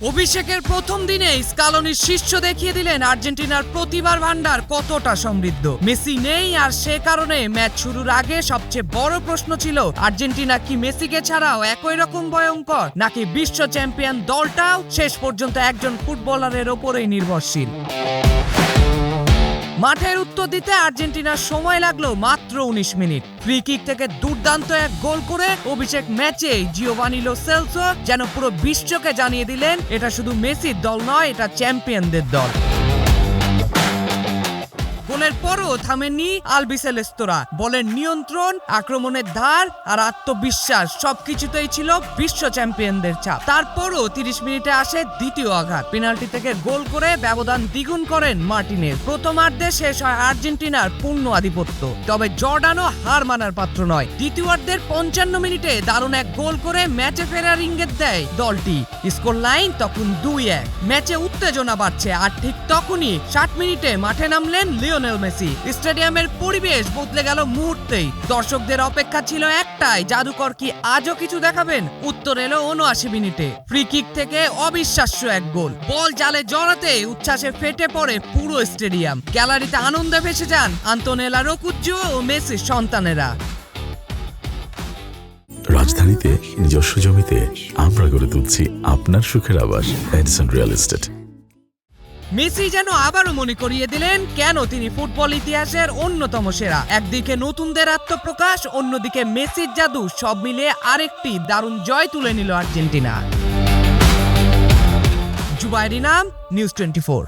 অভিষেকের প্রথম দিনে স্কালোনির শীর্ষ দেখিয়ে দিলেন আর্জেন্টিনার প্রতিভার ভান্ডার কতটা সমৃদ্ধ। মেসি নেই, আর সে কারণে ম্যাচ শুরুর আগে সবচেয়ে বড় প্রশ্ন ছিল আর্জেন্টিনা কি মেসিকে ছাড়াও একই রকম ভয়ঙ্কর, নাকি বিশ্ব চ্যাম্পিয়ন দলটাও শেষ পর্যন্ত একজন ফুটবলারের ওপরেই নির্ভরশীল। মাঠের উত্তর দিতে আর্জেন্টিনার সময় লাগলো মাত্র 19 মিনিট। ফ্রি কিক থেকে দুর্দান্ত এক গোল করে অভিষেক ম্যাচে জিওভানি লো সেলসো যেন পুরো বিশ্বকে জানিয়ে দিলেন এটা শুধু মেসির দল নয়, এটা চ্যাম্পিয়নদের দল। গোলের পরও থামেননি আলবিসেলেস্তোরা। বলের নিয়ন্ত্রণ, আক্রমণের ধার আর আত্মবিশ্বাস সবকিছুতেই ছিল বিশ্ব চ্যাম্পিয়নদের ছাপ। তারপরও 30 মিনিটে আসে দ্বিতীয় আঘাত। পেনাল্টি থেকে গোল করে ব্যবধান দ্বিগুণ করেন মার্টিনেজ। প্রথমার্ধে শেষ হয় আর্জেন্টিনার পূর্ণ আধিপত্য, তবে জর্ডানও হার মানার পাত্র নয়। দ্বিতীয়ার্ধের 55 মিনিটে দারুণ এক গোল করে ম্যাচে ফেরার ইঙ্গিত দেয় দলটি। স্কোর লাইন তখন 2-1। ম্যাচে উত্তেজনা বাড়ছে, আর ঠিক তখনই 60 মিনিটে মাঠে নামলেন লিওনেল মেসি। স্টেডিয়ামের পরিবেশ বদলে গেল মুহূর্তেই। দর্শকদের অপেক্ষা ছিল একটাই, জাদুকর কি আজও কিছু দেখাবেন? উত্তর এলো 79 মিনিটে। ফ্রি কিক থেকে অবিশ্বাস্য এক গোল। বল জালে জড়াতে উচ্ছ্বাসে ফেটে পড়ে পুরো স্টেডিয়াম। গ্যালারিতে আনন্দে ভেসে যান আন্তোনেলা রোকুজ্জো ও মেসির সন্তানেরা। রাজধানীতে নিজস্ব জমিতে আমরা গড়ে তুলছি আপনার সুখের আবাস, এডিসন রিয়েল এস্টেট। মেসি যেন আবারও মনে করিয়ে দিলেন কেন তিনি ফুটবল ইতিহাসের অন্যতম সেরা। একদিকে নতুনদের আত্মপ্রকাশ, অন্যদিকে মেসির জাদু, সব মিলিয়ে আরেকটি দারুণ জয় তুলে নিল আর্জেন্টিনা। জুবায়ের ইনাম, নিউজ 24।